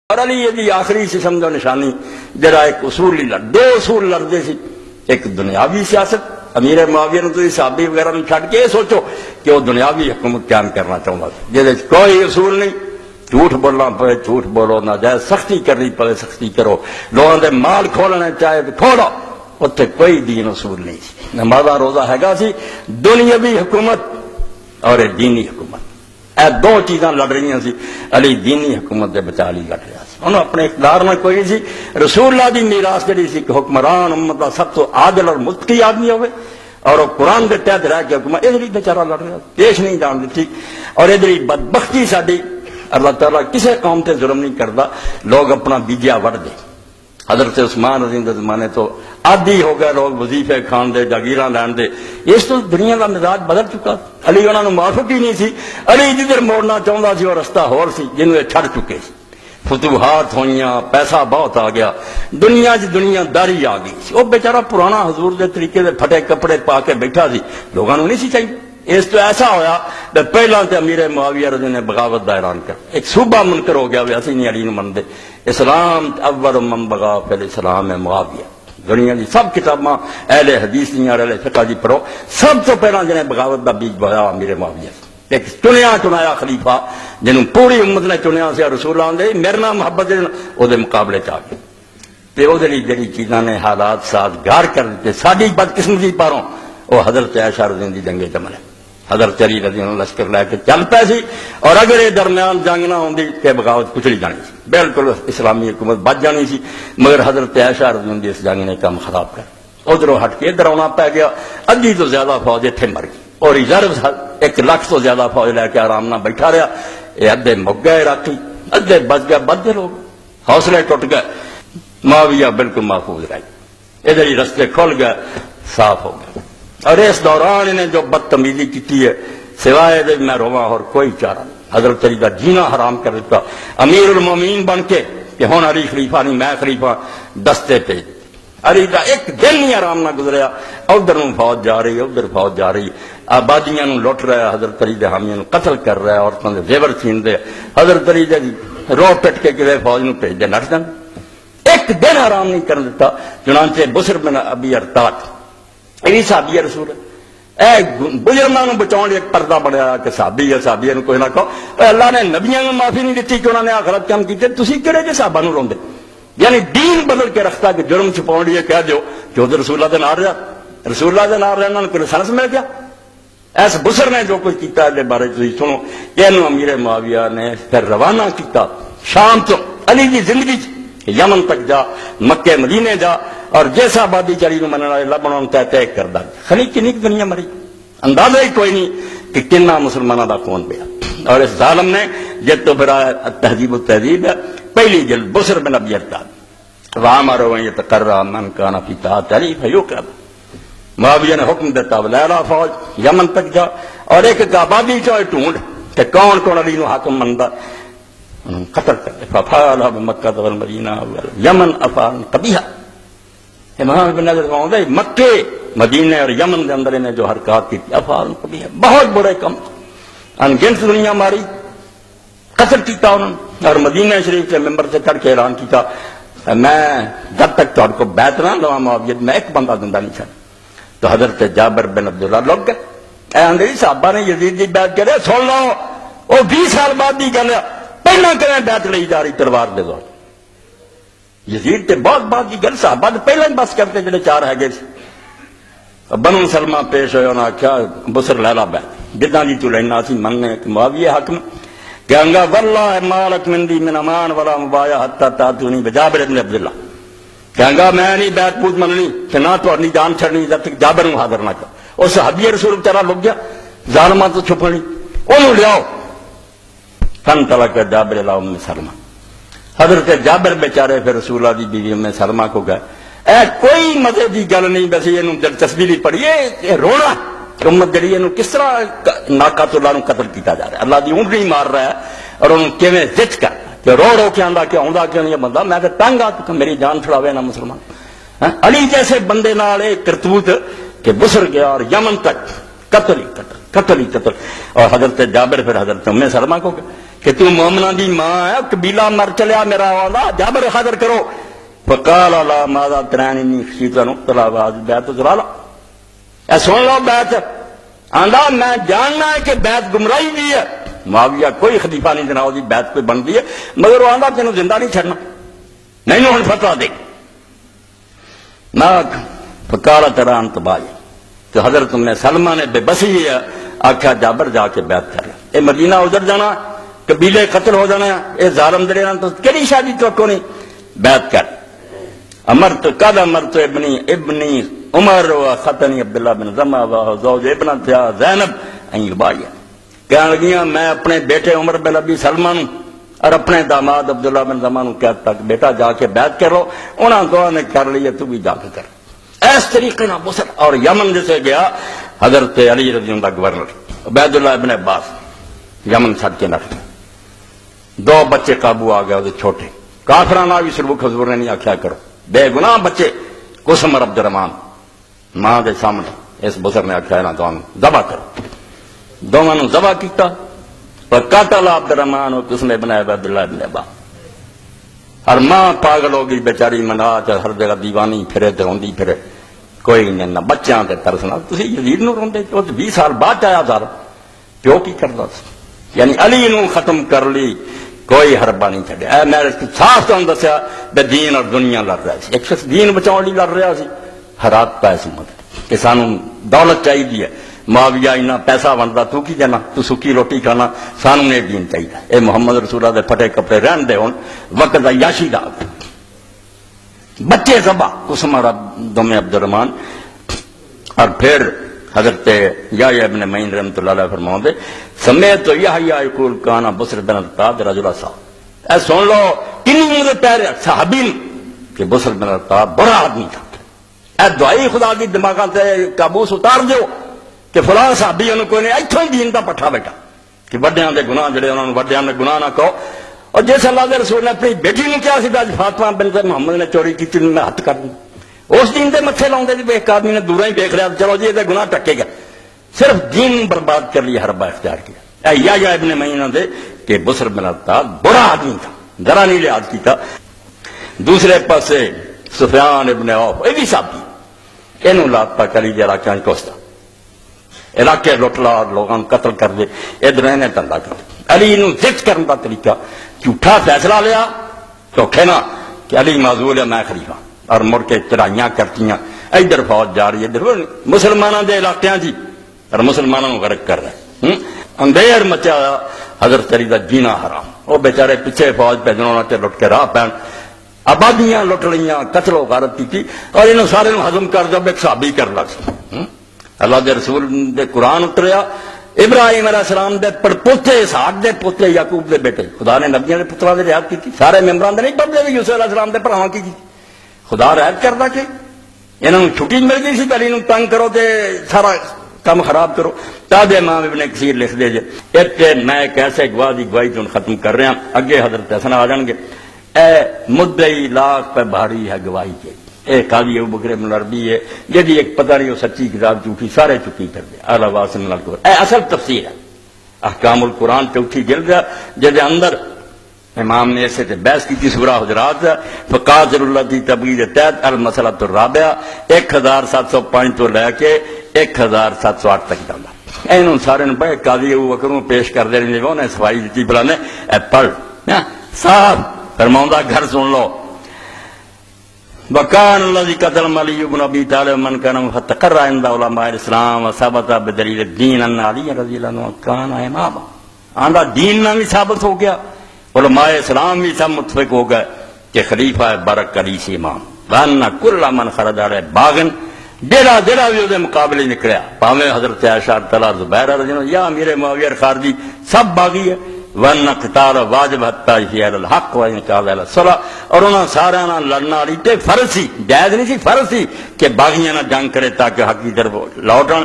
اور علی یہ آخری سے سمجھو نشانی جرا ایک اصول ہی دو اصول لڑتے سی، ایک دنیاوی سیاست، امیر معاویہ نے تو صحابی وغیرہ نے چھڈ کے یہ سوچو کہ وہ دنیاوی حکومت قائم کرنا چاہتا تھا جہاں کوئی اصول نہیں، جھوٹ بولنا پڑے جھوٹ بولو، ناجائز سختی کرنی پڑے سختی کرو، لوگوں دے مال کھولنا چاہے تو کھولو، اتنے کوئی دین اصول نہیں سی، نمازاں روزہ ہیگا سی، دنیاوی حکومت اور دینی حکومت، اے دو چیزاں لڑ رہی سی، علی دینی حکومت دے بچا لی لڑ رہا سی، انہوں اپنے اقتدار میں کوئی نہیں سی، رسول اللہ دی میراث جڑی سی کہ حکمران امت دا سب تو عادل اور متقی آدمی ہوئے اور وہ قرآن دے تحت رہ کے حکومت ادھر بیچارہ لڑ رہا پیش نہیں جان دی ٹھیک، اور ادھر بدبختی ساری اللہ تعالیٰ کسے قوم تے ظلم نہیں کرتا، لوگ اپنا بیجیا وڑ دے، حضرت عثمان رضی اللہ زمانے تو عادی ہو گئے لوگ وظیفے کھان دے جاگیراں لین دے، اس تو دنیا کا مزاج بدل چکا، علی انہوں نے موافق ہی نہیں سی، علی جدھر موڑنا چاہتا سی وہ رستہ ہور سی جنہوں یہ چھڑ چکے سی، فتوحات ہوئیاں، پیسہ بہت آ گیا، دنیا دنیا داری آ گئی، وہ بیچارہ پرانا حضور دے طریقے دے پھٹے کپڑے پا کے بیٹھا سی، لوگوں نہیں سی چاہیے، اس تو ایسا ہویا کہ پہلا تے امیر معاویہ رضی نے بغاوت دا اعلان کر، ایک صوبہ منکر ہو گیا وی اسی نہیں علی نو مندے، اسلام اول من بغا فی الاسلام ہے معاویہ، دنیا دی سب کتاباں اہل حدیث دیاں اہل فقہ دی پڑھو، سب تو پہلا جنہیں بغاوت دا بیج بویا امیر معاویہ، ایک چنیا خلیفہ جنہوں پوری امت نے چنیا سی، رسول اللہ دے میرے نام محبت او دے مقابلے چ آ گئے تے او دے لئی جڑی چیزاں نے حالات سازگار کر دیتے، ساری بدقسمتی پاروں وہ حضرت عائشہ رضی اللہ عنہا دی جنگ جمل ہے، حضرت علی رضی اللہ عنہ لشکر لے کے چل پے سی، اور اگر یہ درمیان جنگ نہ ہوندی کہ بغاوت کچلی جانی سی، بالکل اسلامی حکومت بچ جانی سی، مگر حضرت عائشہ رضی اللہ عنہ دی اس جنگ نے کام خراب کر، ادھروں ہٹ کے ادھر آنا پی گیا، ادھی تو زیادہ فوج اتنے مر گئی، اور ریزرو 1 لاکھ تو زیادہ فوج لے کے آرام نہ بیٹھا رہا، یہ ادھے مک گئے عراقی، ادھے بچ گئے، بدھے لوگ حوصلے ٹوٹ گئے، معاویہ بالکل محفوظ رہ گئے، ادھر ہی رستے کھل گئے، صاف ہو گئے، اور اس دوران انہیں جو بدتمیزی کی ہے سوائے دے میں رواں اور کوئی چارہ نہیں، حضرت علی کا جینا حرام کر دیتا، امیر المومنین بن کے کہ ہون علی خلیفہ نہیں میں خلیفہ، دستے پہ علی کا ایک دن نہیں آرام نہ گزریا، ادھر فوج جا رہی ادھر فوج جا رہی، آبادیاں لٹ رہا ہے، حضرت علی دے حامیاں قتل کر رہا ہے، عورتوں دے زیور چھین دے، حضرت علی دے رو پٹ کے کسی فوج نو بھیج دے نٹ جان، ایک دن آرام نہیں کرنے دیتا، چنانچہ بسر بن ابی ارطاط یہ صحابی رسول ہے، اے بزرگاں بچاؤ ایک پردہ بنایا کہ صحابی ہے، صحابی نے کوئی نہ کہو، اللہ نے نبیاں کو معافی نہیں دیتی کہ انہوں نے غلط کام کیتے، تسی کہڑے جے صحابہ نو روندے، یعنی دین بدل کے رکھتا کہ جرم چھپاؤ لیے کہہ دیو کہ ادھر رسول اللہ دے نال رہا، رسول اللہ دے نال رہنا انہوں نے کوئی لائسنس مل گیا، ایس بسر نے جو کچھ کیتا ہے بارے تسی سنو، کہ انہوں امیر معاویہ نے پھر روانہ کیتا شام تو علی دی زندگی یمن تک جا، مکے مدینے جا، اور جیسا آبادی چلی نو مننا لبنا طے کر دا، خلی کنی دنیا مری، اندازہ ہی کوئی نہیں کہ کنا مسلمانوں دا کون پیا، اور اس ظالم نے جب تو پھر تہذیب و تہذیب ہے پہلی جلد بسر بن ابی ارطاط وامروا ان يتقرى من كان في طاعة علی فيقتل، معاویہ نے حکم دیتا ولیلا فوج یمن تک جا، اور ایک آبادی چاہے ڈھونڈ کہ کون کون علی نو حاکم مندا، قتل کر دے، ففعل بمکہ والمدینہ یمن افعال قبیحہ، امام ابن نظر فرماتے ہیں مکے مدینے اور یمن کے اندر انہیں جو حرکات کی افعال قبیحہ بہت برے کم، انگنت دنیا ماری، قتل کیتا انہوں نے، اور مدینہ شریف کے ممبر سے چڑھ کے اعلان کیتا میں جب تک تو کو بیعت نہ لواں معاویہ میں ایک بندہ زندہ نہیں چھڑ، تو حضرت جابر بن عبداللہ لوگ گئے، اے اندری صحابہ نے یزید دی بیعت کرے، سن لو وہ 20 سال بعد دی گل ہے، پہلا کریں بیعت لئی جا رہی تلوار دے دور، یزید تے بہت بات کی گل صحابہ نے پہلے بس کرتے جڑے 4 ہے گئے بنو سلمہ پیش ہوئے، انہاں کیا بسر لیلا بیعت جداں دی تو لینا سی منگنے کہ معاویہ حاکم کہنگا واللہ مالک من دی من امان ولا مبایع حتی تاتونی بجابر بن عبداللہ، کہنگا میں نہیں بیعت پوت مننی کہ نہ تو اپنی جان چھڑنی جب تک جابر نو حاضر نہ کر، اس صحابی رسول بیچارہ لگ گیا ظالماں تو چھپنی، انہوں لیاؤ فن تلک جابر الی ام سلمہ، حضرت جابر بیچارے پھر رسول اللہ دی بیوی ام سلمہ کو گئے، اے کوئی مزے دی گل نہیں، بس یہ دلچسپی نہیں پڑی، یہ رونا امت جڑی یہ کس طرح ناقات اللہ نو قتل کیتا جا رہا ہے، اللہ دی اونٹنی مار رہا ہے، اور انہوں کیویں زچ کر کہ رو رو کے آندا کہ آندا کیوں نہیں بندہ، میں کہ تنگ آ تو میری جان چھڑاوے نہ مسلمان، علی جیسے بندے نال ایک کرتوت کہ بسر گیا اور یمن تک قتل ہی قتل، قتل ہی قتل، اور حضرت جابر پھر حضرت ام سلمہ کو گئے، کہ تو مومنہ دی ماں ہے، قبیلہ مر چلیا میرا والا، جابر حاضر کرو. فقال لا ماذا تراننی خشیت ان اقتل بعد بیعت ضلالہ. اے سن لو بیعت آندا میں جاننا ہے کہ بیعت گمراہی دی ہے. معاویہ کوئی خلیفہ نہیں جناب دی بیعت کوئی بن دی ہے، مگر وہ آندا تینوں زندہ نہیں چھڑنا، نہیں ہن فتویٰ دے. فقال ترى انت بائی. تو حضرت سلمہ نے بے بسی آخیا جابر جا کے بیعت کر لیا. اے مدینہ ادھر جانا، قبیلے قتل ہو جانا، اے ظالم درے تو کہڑی شادی توقع نہیں، بیعت کر. امرت قد امرت ابنی عمر و خطنی عبداللہ بن زمہ و زوج ابنت زینب ان یبایا. کہنے لگیاں میں اپنے بیٹے عمر بن ابی سلمہ نوں اور اپنے داماد عبداللہ بن زمہ نوں کہتا کہ بیٹا جا کے بیعت کرو. انہاں دعا نے کر لی ہے، تو بھی جا کے کر. اس طریقے نہ بسر. اور یمن جسے گیا حضرت علی رضی اللہ گورنر عبید اللہ ابن عباس یمن چھٹ کے نٹ. دو بچے قابو آ گئے چھوٹے، کافرانہ بھی سلوک حضور نے نہیں آخیا کرو، بے گناہ بچے. قسم عبد الرحمان ماں دے سامنے اس بزر نے آخیا نہ دونوں ذبح کرو. دونوں نے ذبح کیتا. قاتل عبد الرحمان و قسم ابن عبید اللہ ابن عباس. اور ماں پاگل ہو گئی بیچاری، منا ہر جگہ دیوانی پھرے تے روندی پھرے، کوئی نہیں نہ بچیاں تے ترسنا. تسی یزید نو روندے، وہ 20 سال بعد آیا سارا، پیو کی کردا سی. یعنی علی نو ختم کر لی، کوئی حربہ نہیں چھڈیا. اے میں صاف تمہیں دسیا بے دین اور دنیا لڑ رہا سی. ایک شخص دین بچاؤ لی لڑ رہا سی، حرات پائے سمت کہ سانوں دولت چاہیے. معاویہ اتنا پیسہ بنتا تو کی دینا، تو سکی روٹی کھانا، سانوں نے دین چاہیے. اے محمد رسول اللہ دے پھٹے کپڑے رہن دے، ہن وقت عیاشی دا. بچے ذبح قسم دم عبد الرحمان. اور پھر حضرت یحییٰ ابن معین رحمۃ اللہ علیہ فرماؤں دے سمیت یحییٰ یقول کانا بصر بن الطاب رجل صاحب. اے سن لو کنی مجھے پیرے صحابین کہ بصر بن الطاب بڑا آدمی تھا. اے دعائی خدا دی دماغاں تے قابوس اتار دیو کہ فلاں صحابی انہوں کوئی نہیں ایتھوں ہی دین دا پٹھا بیٹھا کہ وڈیاں دے گناہ جڑے انہوں نے وڈیاں دے گناہ نہ کہو. اور جیسے اللہ دے رسول نے اپنی بیٹی نے کیا سی اج فاطمہ بنت محمد نے چوری کی میں ہاتھ کر دوں، اس دین دے متھے لاؤندے جی ایک آدمی نے دوروں ہی دیکھ لیا چلو جی یہ گناہ ٹکے گا. صرف دین برباد کر لیا، حربہ اختیار کیا. اے یحییٰ ابن معین دے کہ بصر بن الطاب بڑا آدمی تھا، ذرا نہیں لحاظ کیتا. دوسرے پاسے سفیان ابن عوف یہ بھی صحابی، اینوں لاتا کلی جے علاقے کوستا علاقے لٹ لا لوگوں قتل کر دے. ادھر انہیں دھندا کر علی نو ضد کرنے کا طریقہ جھوٹا فیصلہ لیا چوکھے نہ کہ علی معذور ہے میں خلیفہ، اور مڑ کے چڑھائیاں کرتیاں. ادھر فوج جا رہی ہے ادھر مسلمانوں دے علاقے جی، اور مسلمانوں کو غرق کر رہے ہیں. اندھیر مچا حضرت علی دا جینا حرام. وہ بیچارے پیچھے فوج پہ جنہوں نے لٹ کے راہ پہن آبادیاں لٹ لیاں، قتل و غارت کی اور انہوں سارے ہضم کر جب ایک صحابی کر لگ. اللہ دے رسول دے قرآن اتریا ابراہیم علیہ السلام دے پڑپوتے اسحاق دے پوتے یعقوب دے بیٹے. خدا نے نبیوں دے پتراں دے رعایت کی، سارے ممبران دے نہیں پڑھتے بھی یوسف علیہ السلام دے بھراواں کی. خدا رعایت کردا کہ انہاں نوں چھٹی مل گئی سی علی نوں تنگ کرو تے سارا کام خراب کرو. تاج امام ابن کثیر لکھ دے جے تے میں ایک ایسے گواہ دی گواہی تو ختم کر رہا ہوں، اگے حضرت حسن آ جان گے. اے مدعی لاکھ پہ بھاری ہے گواہی کے. اے قاضی ابو بکر بن عربی ہے جدی ایک پتہ نہیں وہ سچی کتاب جھوٹی سارے چکی کر دے. اعلی واسن القرآن اے اصل تفسیر ہے احکام القرآن چوتھی جلد ہے جدے اندر امام نے ایسے تے بحث کی تھی سورہ حجرات فقاتل الذی تبغی دے تحت المسئلہ الرابعہ 1705 تو لے کے 1708 تک جانا. اینوں سارے نے بڑے قاضی ابو بکر نوں پیش کر دے رہے نے صفائی دتی بلانے اے پڑھ صاحب فرماؤندا گھر سن لو. وکان الذی قتل علی بن ابی طالب من کان فتقر عند علماء الاسلام وثبت بدلیل الدین ان علی رضی اللہ عنہ کان امام. آندا دین نہ بھی ثابت ہو گیا، علماء اسلام بھی سب متفق ہو گئے کہ خلیفہ برک علی سے امام. وان کل من خرج علی باغن جڑا بھی اس مقابلے نکلیا پاویں حضرت عائشہ طلحہ زبیر رضی اللہ یا امیر معاویہ خارجی سب باغی ہے. ون قتال واجب حتی فی الحق و انکار الصلاح. اور انہاں سارے لڑنا والی تے فرض سی، جائز نہیں سی، فرض سی کہ باغیاں نہ جنگ کرے تاکہ حق کی طرف لوٹن.